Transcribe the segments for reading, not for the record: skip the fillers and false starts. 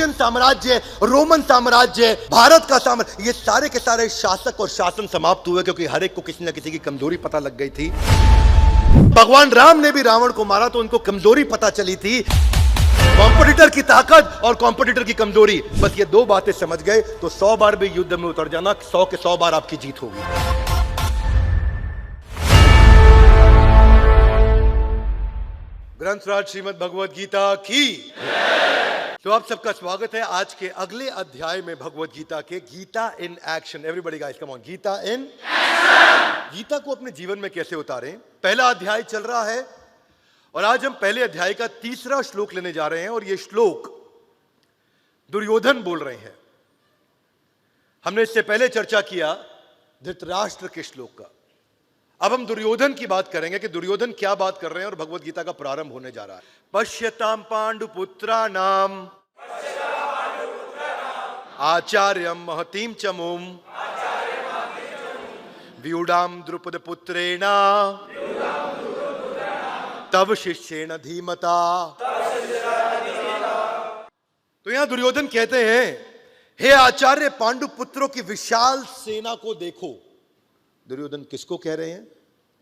मौर्यन साम्राज्य, रोमन साम्राज्य, भारत का साम्राज्य, ये सारे के सारे शासक और शासन समाप्त हुए क्योंकि हर एक को किसी न किसी की कमजोरी पता लग गई थी। भगवान राम ने भी रावण को मारा तो उनको कमजोरी पता चली थी, कॉम्पिटिटर की ताकत और कॉम्पिटिटर की कमजोरी। बस ये दो बातें समझ गए तो 100 बार भी युद्ध में उतर जाना, 100 के 100 बार आपकी जीत होगी। ग्रंथराज श्रीमद् भगवद गीता की। तो आप सबका स्वागत है आज के अगले अध्याय में भगवद गीता के, Gita in action. Everybody guys come on, Gita in action. Gita को अपने जीवन में कैसे उतारें, पहला अध्याय चल रहा है और आज हम पहले अध्याय का तीसरा श्लोक लेने जा रहे हैं और यह श्लोक दुर्योधन बोल रहे हैं। हमने इससे पहले चर्चा किया धृतराष्ट्र के श्लोक का। अब हम दुर्योधन की बात करेंगे कि दुर्योधन क्या बात कर रहे हैं और भगवद गीता का प्रारंभ होने जा रहा है। पश्यताम पांडुपुत्राणाम आचार्यम महतीम चमुम व्यूढ़ाम द्रुपद पुत्रेण तव शिष्येण धीमता। तो यहां दुर्योधन कहते हैं, हे आचार्य पांडुपुत्रों की विशाल सेना को देखो। दुर्योधन किसको कह रहे हैं?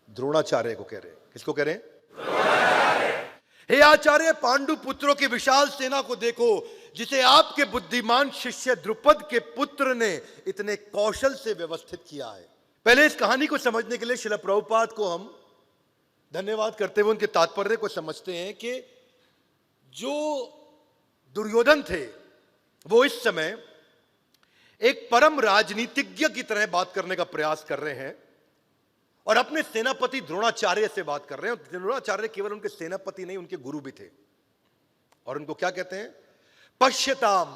द्रोणाचार्य को कह रहे हैं। किसको कह रहे हैं? हे आचार्य पांडुपुत्रों की विशाल सेना को देखो जिसे आपके बुद्धिमान शिष्य द्रुपद के पुत्र ने इतने कौशल से व्यवस्थित किया है। पहले इस कहानी को समझने के लिए श्रील प्रभुपाद को हम धन्यवाद करते हुए उनके तात्पर्य को समझते हैं कि जो दुर्योधन थे वो इस समय एक परम राजनीतिज्ञ की तरह बात करने का प्रयास कर रहे हैं और अपने सेनापति द्रोणाचार्य से बात कर रहे हैं। द्रोणाचार्य केवल उनके सेनापति नहीं, उनके गुरु भी थे। और उनको क्या कहते हैं? पश्यताम,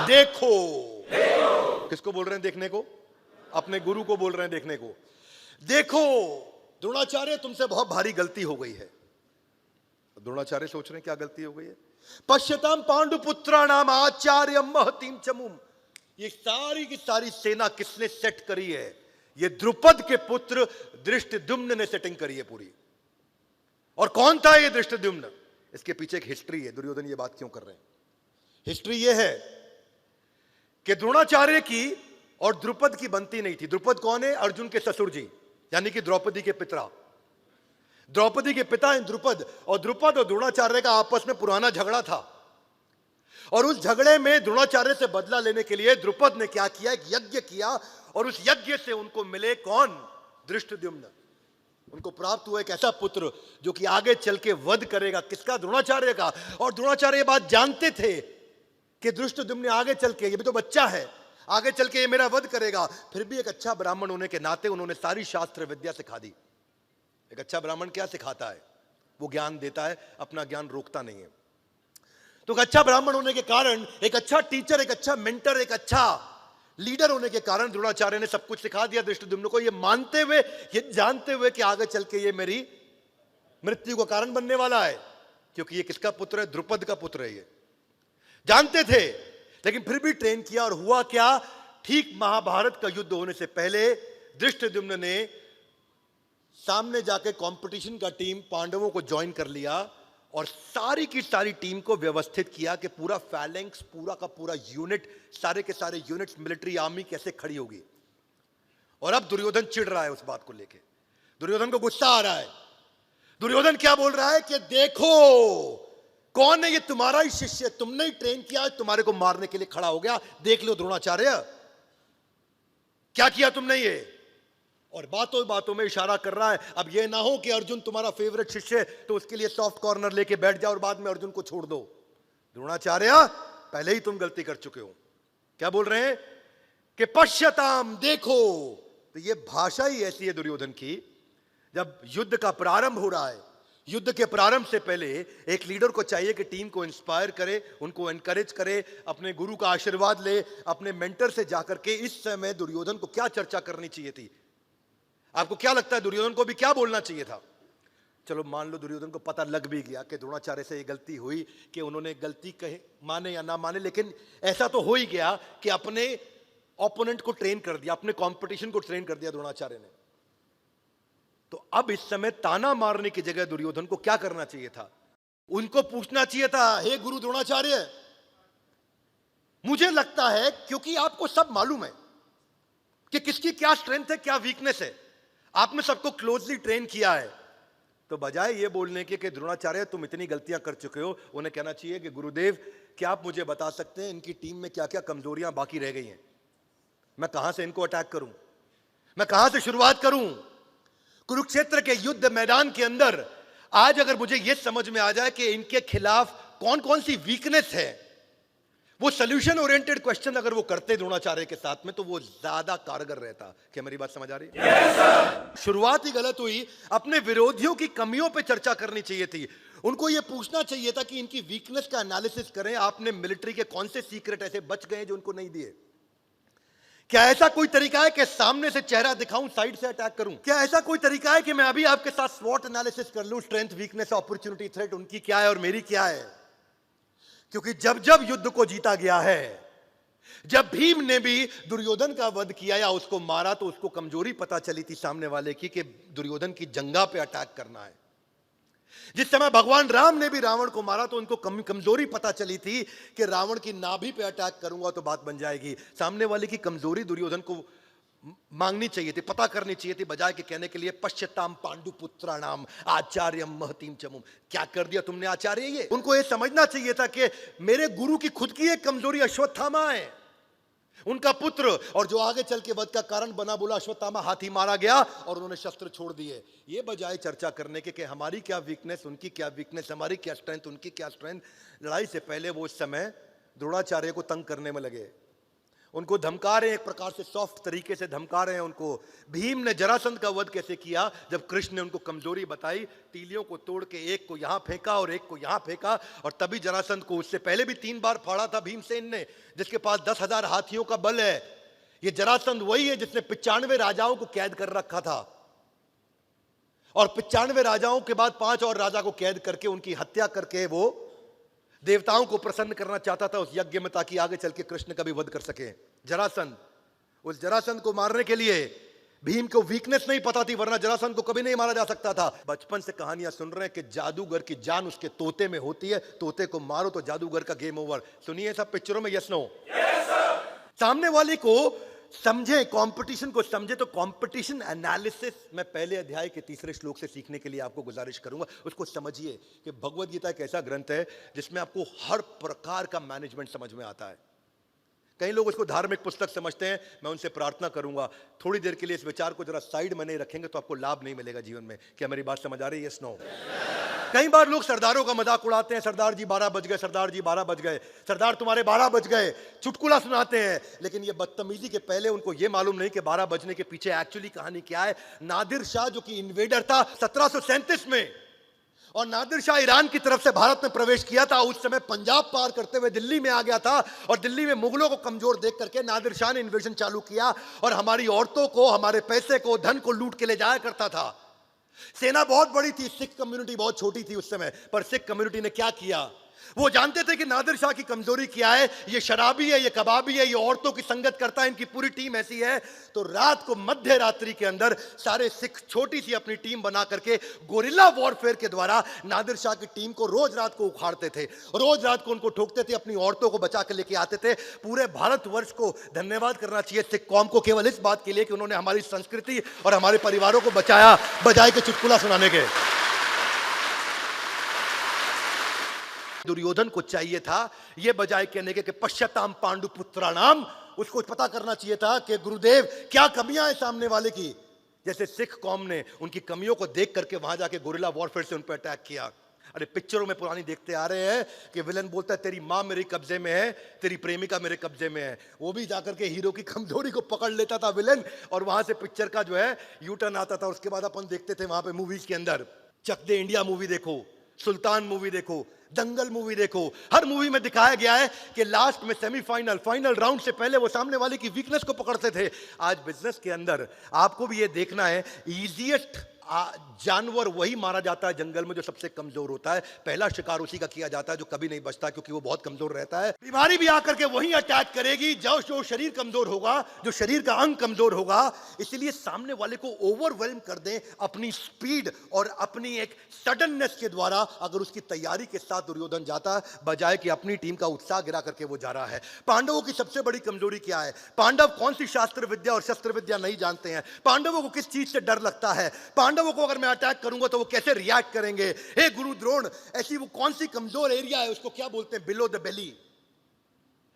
देखो। किसको बोल रहे हैं देखने को? अपने गुरु को बोल रहे हैं देखने को। देखो द्रोणाचार्य, तुमसे बहुत भारी गलती हो गई है। द्रोणाचार्य सोच रहे हैं क्या गलती हो गई है? पश्यताम पांडुपुत्राणाम आचार्यम महतीम चमुम। ये सारी की सारी सेना किसने सेट करी है? ये द्रुपद के पुत्र धृष्टद्युम्न ने सेटिंग करी है पूरी। और कौन था ये धृष्टद्युम्न? इसके पीछे एक हिस्ट्री है। दुर्योधन ये बात क्यों कर रहे हैं? हिस्ट्री ये है कि द्रोणाचार्य की और द्रुपद की बनती नहीं थी। द्रुपद कौन है? अर्जुन के ससुर जी, यानी कि द्रौपदी के पिता। द्रौपदी के पिता हैं द्रुपद, और द्रुपद और द्रोणाचार्य का आपस में पुराना झगड़ा था। और उस झगड़े में द्रोणाचार्य से बदला लेने के लिए द्रुपद ने क्या किया? एक यज्ञ किया और उस यज्ञ से उनको मिले कौन? धृष्टद्युम्न। उनको प्राप्त हुआ एक ऐसा पुत्र जो कि आगे चल के वध करेगा। किसका? द्रोणाचार्य का। और द्रोणाचार्य ये बात जानते थे कि धृष्टद्युम्न आगे चल के, ये भी तो बच्चा है, आगे चल के ये मेरा वध करेगा। फिर भी एक अच्छा ब्राह्मण होने के नाते उन्होंने सारी शास्त्र विद्या सिखा दी। एक अच्छा ब्राह्मण क्या सिखाता है? वो ज्ञान देता है, अपना ज्ञान रोकता नहीं है। तो एक अच्छा ब्राह्मण होने के कारण, एक अच्छा टीचर, एक अच्छा मेंटर, एक अच्छा लीडर होने के कारण द्रोणाचार्य ने सब कुछ सिखा दिया धृष्टद्युम्न को, ये मानते हुए, ये जानते हुए कि आगे चल के ये मेरी मृत्यु का कारण बनने वाला है। क्योंकि ये किसका पुत्र है? द्रुपद का पुत्र है। ये जानते थे, लेकिन फिर भी ट्रेन किया। और हुआ क्या? ठीक महाभारत का युद्ध होने से पहले धृष्टद्युम्न ने सामने जाके कंपटीशन का टीम पांडवों को ज्वाइन कर लिया और सारी की सारी टीम को व्यवस्थित किया कि पूरा फैलेंक्स, पूरा का पूरा यूनिट, सारे के सारे यूनिट्स, मिलिट्री आर्मी कैसे खड़ी होगी। और अब दुर्योधन चिढ़ रहा है उस बात को लेके। दुर्योधन को गुस्सा आ रहा है। दुर्योधन क्या बोल रहा है कि देखो कौन है ये? तुम्हारा ही शिष्य, तुमने ही ट्रेन किया, तुम्हारे को मारने के लिए खड़ा हो गया। देख लो द्रोणाचार्य, क्या किया तुमने ये। और बातों बातों में इशारा कर रहा है, अब ये ना हो कि अर्जुन तुम्हारा फेवरेट शिष्य है तो उसके लिए सॉफ्ट कॉर्नर लेके बैठ जाओ और बाद में अर्जुन को छोड़ दो। द्रोणाचार्य, पहले ही तुम गलती कर चुके हो। क्या बोल रहे हैं? कि पश्यताम, देखो। तो ये भाषा ही ऐसी है दुर्योधन की। जब युद्ध का प्रारंभ हो रहा है, युद्ध के प्रारंभ से पहले एक लीडर को चाहिए कि टीम को इंस्पायर करे, उनको एनकरेज करे, अपने गुरु का आशीर्वाद ले, अपने मेंटर से जाकर के। इस समय दुर्योधन को क्या चर्चा करनी चाहिए थी? आपको क्या लगता है दुर्योधन को भी क्या बोलना चाहिए था? चलो मान लो दुर्योधन को पता लग भी गया कि द्रोणाचार्य से ये गलती हुई, कि उन्होंने गलती कहे, माने या ना माने, लेकिन ऐसा तो हो ही गया कि अपने ओपोनेंट को ट्रेन कर दिया, अपने कंपटीशन को ट्रेन कर दिया द्रोणाचार्य ने। तो अब इस समय ताना मारने की जगह दुर्योधन को क्या करना चाहिए था? उनको पूछना चाहिए था, हे गुरु द्रोणाचार्य, मुझे लगता है क्योंकि आपको सब मालूम है कि किसकी क्या स्ट्रेंथ है, क्या वीकनेस है, आपने सबको क्लोजली ट्रेन किया है, तो बजाय ये बोलने के कि द्रोणाचार्य तुम इतनी गलतियां कर चुके हो, उन्हें कहना चाहिए कि गुरुदेव क्या आप मुझे बता सकते हैं इनकी टीम में क्या क्या कमजोरियां बाकी रह गई हैं, मैं कहां से इनको अटैक करूं, मैं कहां से शुरुआत करूं। कुरुक्षेत्र के युद्ध मैदान के अंदर आज अगर मुझे यह समझ में आ जाए कि इनके खिलाफ कौन कौन सी वीकनेस है, वो सोल्यूशन ओरिएंटेड क्वेश्चन अगर वो करते द्रोणाचार्य के साथ में, तो वो ज्यादा कारगर रहता। क्या मेरी बात समझ आ रही है? yes, शुरुआत ही गलत हुई। अपने विरोधियों की कमियों पे चर्चा करनी चाहिए थी, उनको ये पूछना चाहिए था कि इनकी वीकनेस का एनालिसिस करें, आपने मिलिट्री के कौन से सीक्रेट ऐसे बच गए जो उनको नहीं दिए। क्या ऐसा कोई तरीका है कि सामने से चेहरा दिखाऊं, साइड से अटैक करूं? क्या ऐसा कोई तरीका है कि मैं अभी आपके साथ स्वॉट एनालिसिस कर लूं, स्ट्रेंथ, वीकनेस, अपॉर्चुनिटी, थ्रेट उनकी क्या है और मेरी क्या है? क्योंकि जब जब युद्ध को जीता गया है, जब भीम ने भी दुर्योधन का वध किया या उसको मारा, तो उसको कमजोरी पता चली थी सामने वाले की कि दुर्योधन की जंगा पे अटैक करना है। जिस समय भगवान राम ने भी रावण को मारा, तो उनको कमजोरी पता चली थी कि रावण की नाभि पे अटैक करूंगा तो बात बन जाएगी। सामने वाले की कमजोरी दुर्योधन को मांगनी चाहिए थी, पता करनी चाहिए थी, बजाय के कहने के लिए पश्यताम पांडुपुत्राणाम आचार्यम महतीम चमुम। क्या कर दिया तुमने आचार्य? ये उनको ये समझना चाहिए था कि मेरे गुरु की खुद की एक कमजोरी अश्वत्थामा है, उनका पुत्र, और जो आगे चल के वध का कारण बना। बोला अश्वत्थामा हाथी मारा गया और उन्होंने शस्त्र छोड़ दिए। ये बजाय चर्चा करने के कि हमारी क्या वीकनेस, उनकी क्या वीकनेस, हमारी क्या स्ट्रेंथ, उनकी क्या स्ट्रेंथ। लड़ाई से पहले वो उस समय द्रोणाचार्य को तंग करने में लगे, उनको धमका रहे हैं, एक प्रकार से सॉफ्ट तरीके से धमका रहे हैं उनको। भीम ने जरासंध का वध कैसे किया? जब कृष्ण ने उनको कमजोरी बताई, तीलियों को तोड़ के एक को यहां फेंका और एक को यहां फेंका, और तभी जरासंध को उससे पहले भी 3 बार फाड़ा था भीमसेन ने, जिसके पास 10,000 हाथियों का बल है। ये जरासंध वही है जिसने 95 राजाओं को कैद कर रखा था, और 95 राजाओं के बाद 5 और राजा को कैद करके उनकी हत्या करके वो देवताओं को प्रसन्न करना चाहता था उस यज्ञ में, ताकि आगे चल के कृष्ण का भी वध कर सके। जरासंध, उस जरासंध को मारने के लिए भीम को वीकनेस नहीं पता थी, वरना जरासंध को कभी नहीं मारा जा सकता था। बचपन से कहानियां सुन रहे हैं कि जादूगर की जान उसके तोते में होती है, तोते को मारो तो जादूगर का गेम ओवर। सुनिए सब पिक्चरों में, यस नो? सामने वाले को समझे, कंपटीशन को समझे। तो कंपटीशन एनालिसिस मैं पहले अध्याय के 3 श्लोक से सीखने के लिए आपको गुजारिश करूंगा। उसको समझिए कि भगवद गीता एक ऐसा ग्रंथ है जिसमें आपको हर प्रकार का मैनेजमेंट समझ में आता है। कई लोग उसको धार्मिक पुस्तक समझते हैं। मैं उनसे प्रार्थना करूंगा थोड़ी देर के लिए इस विचार को जरा साइड में नहीं रखेंगे तो आपको लाभ नहीं मिलेगा जीवन में। क्या मेरी बात समझ आ रही है? Yes no? कई बार लोग सरदारों का मजाक उड़ाते हैं, सरदार जी 12 बज गए, सरदार जी 12 बज गए, सरदार तुम्हारे 12 बज गए, चुटकुला सुनाते हैं। लेकिन ये बदतमीजी के पहले उनको ये मालूम नहीं कि 12 बजने के पीछे एक्चुअली कहानी क्या है। नादिर शाह जो कि इन्वेडर था 1737 में, और नादिर शाह ईरान की तरफ से भारत में प्रवेश किया था, उस समय पंजाब पार करते हुए दिल्ली में आ गया था, और दिल्ली में मुगलों को कमजोर देख करके नादिर शाह ने इन्वेजन चालू किया, और हमारी औरतों को, हमारे पैसे को, धन को लूट के ले जाया करता था। सेना बहुत बड़ी थी, सिख कम्युनिटी बहुत छोटी थी उस समय, पर सिख कम्युनिटी ने क्या किया? वो जानते थे कि नादिर शाह की कमजोरी क्या है, ये शराबी है, ये कबाबी है, ये औरतों की संगत करता है, इनकी पूरी टीम ऐसी है। तो रात को मध्य रात्रि के अंदर सारे सिख छोटी सी अपनी टीम बना करके गोरिल्ला वॉरफेयर के द्वारा नादिर शाह की टीम को रोज रात को उखाड़ते थे, रोज रात को उनको ठोकते थे, अपनी औरतों को बचा के लेके आते थे। पूरे भारतवर्ष को धन्यवाद करना चाहिए सिख कौम को केवल इस बात के लिए कि उन्होंने हमारी संस्कृति और हमारे परिवारों को बचाया, बजाय के चुटकुला सुनाने के। दुर्योधन को चाहिए था यह, बजाय कहने के पश्यताम पांडुपुत्राणाम, उसको पता करना चाहिए था कि गुरुदेव क्या कमियां हैं सामने वाले की। जैसे सिख कौम ने उनकी कमियों को देख करके वहां जाके गोरिल्ला वॉरफेयर से उन पर अटैक किया। अरे पिक्चरों में पुरानी देखते आ रहे हैं कि विलन बोलता है तेरी मां मेरे कब्जे में है, तेरी प्रेमिका मेरे कब्जे में है। वो भी जाकर के हीरो की कमजोरी को पकड़ लेता था विलन, और वहां से पिक्चर का जो है यू टर्न आता था। उसके बाद अपन देखते थे वहां पे मूवीज के अंदर, चक दे इंडिया मूवी देखो, सुल्तान मूवी देखो, दंगल मूवी देखो, हर मूवी में दिखाया गया है कि लास्ट में सेमीफाइनल, फाइनल राउंड से पहले वो सामने वाले की वीकनेस को पकड़ते थे। आज बिजनेस के अंदर आपको भी ये देखना है, इजीएस्ट जानवर वही मारा जाता है जंगल में जो सबसे कमजोर होता है। पहला शिकार उसी का किया जाता है जो कभी नहीं बचता, क्योंकि वो बहुत कमजोर रहता है। बीमारी भी आकर के वही अटैक करेगी जो शरीर कमजोर होगा, जो शरीर का अंग कमजोर होगा। इसलिए सामने वाले को ओवरवेल्म कर दें अपनी स्पीड और अपनी एक सडननेस के द्वारा। अगर उसकी तैयारी के साथ दुर्योधन जाता, बजाय कि अपनी टीम का उत्साह गिरा करके वो जा रहा है। पांडवों की सबसे बड़ी कमजोरी क्या है? पांडव कौन सी शास्त्र विद्या और शस्त्र विद्या नहीं जानते हैं। पांडवों को किस चीज से डर लगता है? पांडवों को अगर मैं अटैक करूंगा तो वो कैसे रिएक्ट करेंगे? हे गुरु द्रोण, ऐसी वो कौन सी कमजोर एरिया है, उसको क्या बोलते हैं? Below the belly,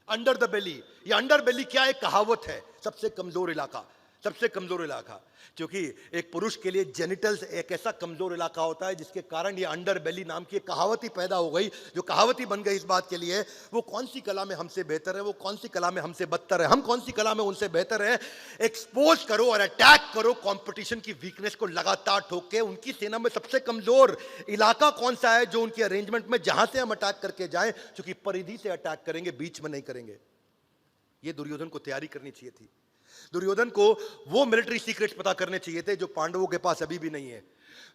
under the belly. या अंडर बेली क्या एक कहावत है, सबसे कमजोर इलाका, सबसे कमजोर इलाका। क्योंकि एक पुरुष के लिए जेनिटल्स एक ऐसा कमजोर इलाका होता है जिसके कारण ये अंडर बेली नाम की एक कहावत ही पैदा हो गई, जो कहावत ही बन गई इस बात के लिए। वो कौन सी कला में हमसे बेहतर है, वो कौन सी कला में हमसे बदतर है, हम कौन सी कला में उनसे बेहतर है। एक्सपोज करो और अटैक करो कंपटीशन की वीकनेस को लगातार ठोक के। उनकी सेना में सबसे कमजोर इलाका कौन सा है जो उनके अरेंजमेंट में, जहां से हम अटैक करके जाएं, क्योंकि परिधि से अटैक करेंगे, बीच में नहीं करेंगे। ये दुर्योधन को तैयारी करनी चाहिए थी। दुर्योधन को वो मिलिट्री सीक्रेट्स पता करने चाहिए थे जो पांडवों के पास अभी भी नहीं है।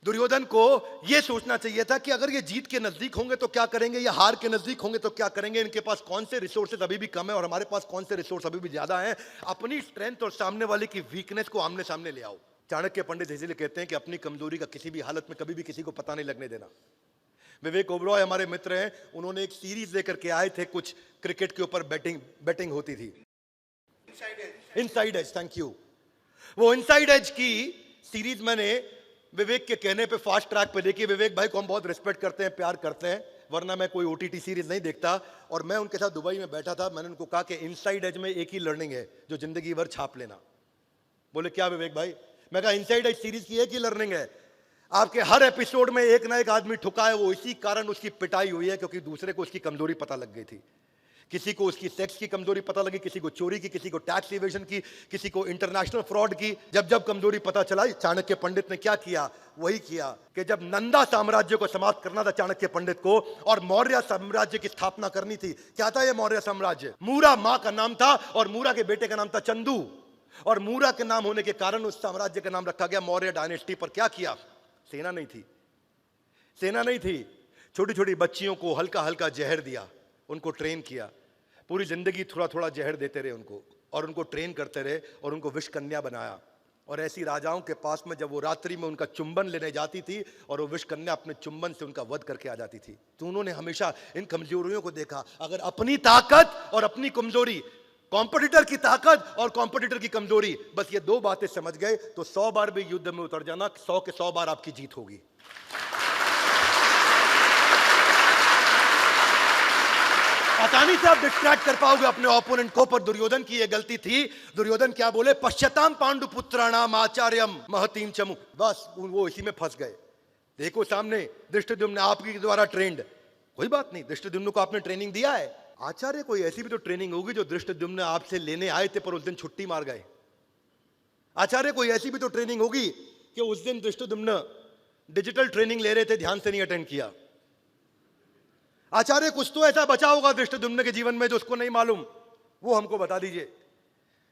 दुर्योधन को यह सोचना चाहिए था कि अगर ये जीत के नजदीक होंगे तो क्या करेंगे, या हार के नजदीक होंगे तो क्या करेंगे, इनके पास कौन से रिसोर्सेज अभी भी कम है और हमारे पास कौन से रिसोर्स अभी भी ज्यादा है। अपनी स्ट्रेंथ और सामने वाले की वीकनेस को आमने सामने ले आओ। चाणक्य पंडित इसीलिए कहते हैं कि अपनी कमजोरी का किसी भी हालत में कभी भी किसी को पता नहीं लगने देना। विवेक ओबरॉय हमारे मित्र हैं, उन्होंने एक सीरीज लेकर के आए थे, कुछ क्रिकेट के ऊपर बैटिंग होती थी, इनसाइड एज। Thank you. वो इनसाइड एज की सीरीज मैंने विवेक के कहने पे फास्ट ट्रैक पे देखी। विवेक भाई को हम बहुत रिस्पेक्ट करते हैं, प्यार करते हैं, वरना मैं कोई ओटीटी सीरीज नहीं देखता। और मैं उनके साथ दुबई में बैठा था, मैंने उनको कहा कि इनसाइड एज में एक ही लर्निंग है जो जिंदगी भर छाप लेना। बोले क्या विवेक भाई? मैं कहा इनसाइड एज सीरीज की एक ही लर्निंग है, आपके हर एपिसोड में एक ना एक आदमी ठुका है, वो इसी कारण उसकी पिटाई हुई है क्योंकि दूसरे को उसकी कमजोरी पता लग गई थी। किसी को उसकी सेक्स की कमजोरी पता लगी, किसी को चोरी की, किसी को टैक्स इवेजन की, किसी को इंटरनेशनल फ्रॉड की। जब जब कमजोरी पता चला, चाणक्य पंडित ने क्या किया? वही किया कि जब नंदा साम्राज्य को समाप्त करना था चाणक्य पंडित को और मौर्य साम्राज्य की स्थापना करनी थी। क्या था ये मौर्य साम्राज्य? मूरा मां का नाम था और मूरा के बेटे का नाम था चंदू, और मूरा के नाम होने के कारण उस साम्राज्य का नाम रखा गया मौर्य डायनेस्टी। पर क्या किया? सेना नहीं थी, सेना नहीं थी। छोटी छोटी बच्चियों को हल्का हल्का जहर दिया, उनको ट्रेन किया, पूरी जिंदगी थोड़ा थोड़ा जहर देते रहे उनको, और उनको ट्रेन करते रहे और उनको विष कन्या बनाया। और ऐसी राजाओं के पास में जब वो रात्रि में उनका चुंबन लेने जाती थी और वो विष कन्या अपने चुंबन से उनका वध करके आ जाती थी। तो उन्होंने हमेशा इन कमजोरियों को देखा। अगर अपनी ताकत और अपनी कमजोरी, कॉम्पिटिटर की ताकत और कॉम्पिटिटर की कमजोरी, बस ये दो बातें समझ गए तो 100 बार भी युद्ध में उतर जाना, 100 के 100 बार आपकी जीत होगी। आसानी से आप डिस्ट्रैक्ट कर पाओगे अपने ओपोनेंट को। पर दुर्योधन की यह गलती थी। दुर्योधन क्या बोले? पश्यताम पांडुपुत्राणाम आचार्यम महतीम चमु। बस वो इसी में फंस गए। देखो सामने धृष्टद्युम्न आपके द्वारा ट्रेंड, कोई बात नहीं, धृष्टद्युम्न को आपने ट्रेनिंग दिया है। आचार्य कोई ऐसी भी तो ट्रेनिंग होगी जो धृष्टद्युम्न आपसे लेने आए थे पर उस दिन छुट्टी मार गए। आचार्य कोई ऐसी भी तो ट्रेनिंग होगी कि उस दिन धृष्टद्युम्न डिजिटल ट्रेनिंग ले रहे थे, ध्यान से नहीं अटेंड किया। आचार्य कुछ तो ऐसा बचा होगा धृष्टद्युम्न के जीवन में जो उसको नहीं मालूम, वो हमको बता दीजिए।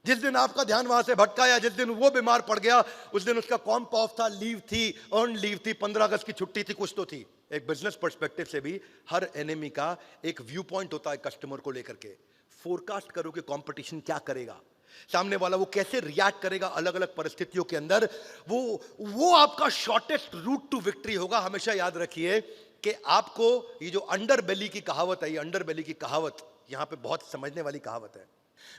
जिस दिन आपका ध्यान वहां से भटका या जिस दिन वो बीमार पड़ गया, उस दिन उसका कॉम्प ऑफ था, लीव थी, अर्न लीव थी, 15 अगस्त की छुट्टी थी, कुछ तो थी। एक बिजनेस पर्सपेक्टिव से भी हर एनिमी का एक व्यू पॉइंट होता है कस्टमर को लेकर के। फोरकास्ट करो कि कंपटीशन क्या करेगा, सामने वाला वो कैसे रिएक्ट करेगा अलग अलग परिस्थितियों के अंदर। वो आपका शॉर्टेस्ट रूट टू विक्ट्री होगा। हमेशा याद रखिए कि आपको ये जो अंडर बेली की कहावत है, ये अंडर बेली की कहावत यहां पे बहुत समझने वाली कहावत है।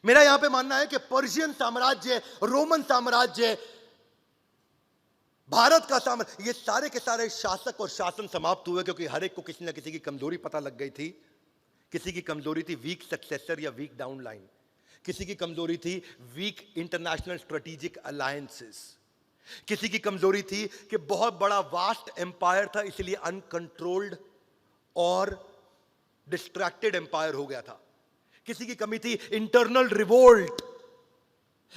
मेरा यहां पे मानना है कि पर्शियन साम्राज्य, रोमन साम्राज्य, भारत का साम्राज्य, ये सारे के सारे शासक और शासन समाप्त हुए क्योंकि हर एक को किसी ना किसी की कमजोरी पता लग गई थी। किसी की कमजोरी थी वीक सक्सेसर या वीक डाउनलाइन, किसी की कमजोरी थी वीक इंटरनेशनल स्ट्रेटेजिक अलायंसेस, किसी की कमजोरी थी कि बहुत बड़ा वास्ट एम्पायर था इसलिए अनकंट्रोल्ड और डिस्ट्रैक्टेड एम्पायर हो गया था। किसी की कमी थी इंटरनल रिवोल्ट,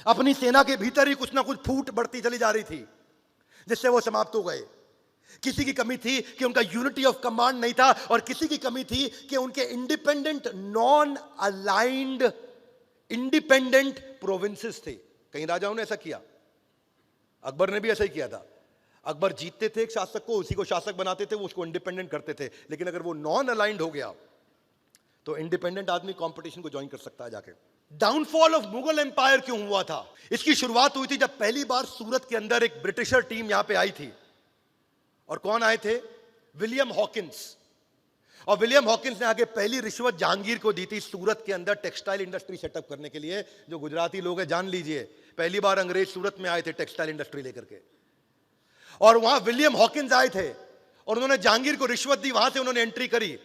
अपनी सेना के भीतर ही कुछ ना कुछ फूट बढ़ती चली जा रही थी जिससे वो समाप्त हो गए। किसी की कमी थी कि उनका यूनिटी ऑफ कमांड नहीं था, और किसी की कमी थी कि उनके independent non aligned independent provinces थे। कई राजाओं ने ऐसा किया, अकबर ने भी ऐसा ही किया था। अकबर जीतते थे एक शासक को, उसी को शासक बनाते थे, वो उसको इंडिपेंडेंट करते थे। लेकिन अगर वो नॉन अलाइंड हो गया तो इंडिपेंडेंट आदमी कंपटीशन को ज्वाइन कर सकता है जाके। डाउनफॉल ऑफ मुगल एम्पायर क्यों हुआ था? इसकी शुरुआत हुई थी जब पहली बार सूरत के अंदर एक ब्रिटिशर टीम यहां पे आई थी। और कौन आए थे? William Hawkins. और विलियम हॉकिंस ने आगे पहली रिश्वत जहांगीर को दी थी सूरत के अंदर टेक्सटाइल इंडस्ट्री सेटअप करने के लिए। जो गुजराती लोग हैं जान लीजिए, पहली बार अंग्रेज सूरत में आए थे टेक्सटाइल इंडस्ट्री लेकर के, और वहां विलियम हॉकिंस आए थे और उन्होंने जहांगीर को रिश्वत दी, वहां से उन्होंने एंट्री करी।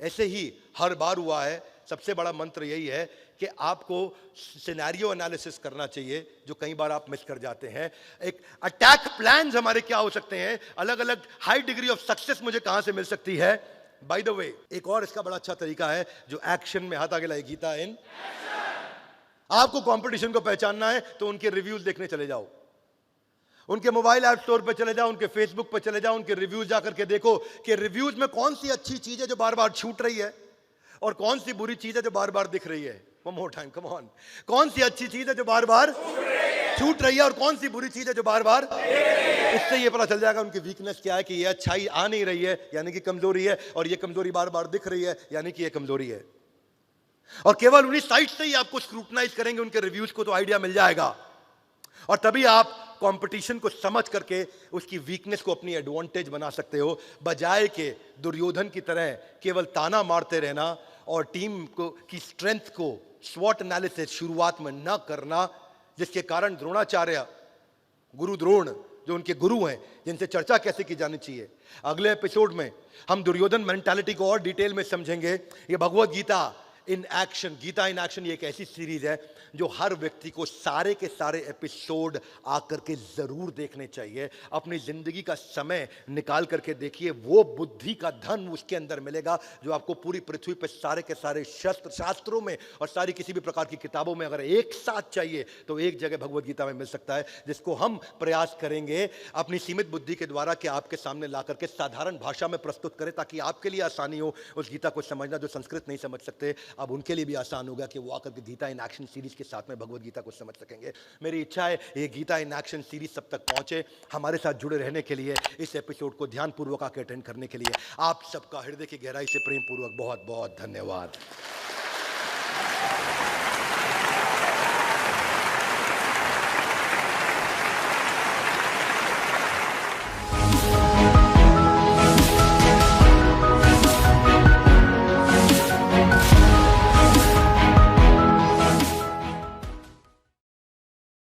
ऐसे ही हर बार हुआ है। सबसे बड़ा मंत्र यही है कि आपको सिनेरियो एनालिसिस करना चाहिए, जो कई बार आप मिस कर जाते हैं। एक अटैक प्लान्स हमारे क्या हो सकते हैं, अलग अलग हाई डिग्री ऑफ सक्सेस मुझे कहां से मिल सकती है। बाय द वे, एक और इसका बड़ा अच्छा तरीका है जो एक्शन में हाथ आगे लाए, गीता इन आपको कंपटीशन को पहचानना है तो उनके रिव्यूज देखने चले जाओ, उनके मोबाइल ऐप स्टोर पे चले जाओ, उनके फेसबुक पे चले जाओ, उनके रिव्यूज जाकर के देखो कि रिव्यूज में कौन सी अच्छी चीज है जो बार बार छूट रही है और कौन सी बुरी चीज है जो बार बार दिख रही है। One more time, come on. कौन सी अच्छी चीज है जो बार बार छूट रही है और कौन सी बुरी चीज है जो बार बार। इससे ये पता चल जाएगा उनकी वीकनेस क्या है, कि ये अच्छाई आ नहीं रही है यानी कि कमजोरी है, और ये कमजोरी बार बार दिख रही है यानी कि ये कमजोरी है। और केवल उन्हीं साइट से ही आपको स्क्रूटनाइज करेंगे उनके रिव्यूज को, तो आइडिया मिल जाएगा। और तभी आप कंपटीशन को समझ करके उसकी वीकनेस को अपनी एडवांटेज बना सकते हो, बजाय के दुर्योधन की तरह केवल ताना मारते रहना और टीम को की स्ट्रेंथ को स्वॉट एनालिसिस शुरुआत में न करना, जिसके कारण द्रोणाचार्य, गुरु द्रोण जो उनके गुरु हैं, जिनसे चर्चा कैसे की जानी चाहिए, अगले एपिसोड में हम दुर्योधन मेंटालिटी को और डिटेल में समझेंगे। ये Bhagavad Gita in action, Gita in action, ये एक ऐसी सीरीज है जो हर व्यक्ति को सारे के सारे एपिसोड आकर के जरूर देखने चाहिए। अपनी जिंदगी का समय निकाल करके देखिए, वो बुद्धि का धन उसके अंदर मिलेगा जो आपको पूरी पृथ्वी पर सारे के सारे शास्त्रों में और सारी किसी भी प्रकार की किताबों में अगर एक साथ चाहिए तो एक जगह भगवत गीता में मिल सकता है, जिसको हम प्रयास करेंगे अपनी सीमित बुद्धि के द्वारा कि आपके सामने ला करके साधारण भाषा में प्रस्तुत करें, ताकि आपके लिए आसानी हो उस गीता को समझना जो संस्कृत नहीं समझ सकते। अब उनके लिए भी आसान होगा कि वो आकर के गीता इन एक्शन सीरीज के साथ में भगवत गीता को समझ सकेंगे। मेरी इच्छा है ये गीता इन एक्शन सीरीज सब तक पहुंचे। हमारे साथ जुड़े रहने के लिए, इस एपिसोड को ध्यानपूर्वक आकर अटेंड करने के लिए आप सबका हृदय की गहराई से प्रेम पूर्वक बहुत बहुत धन्यवाद।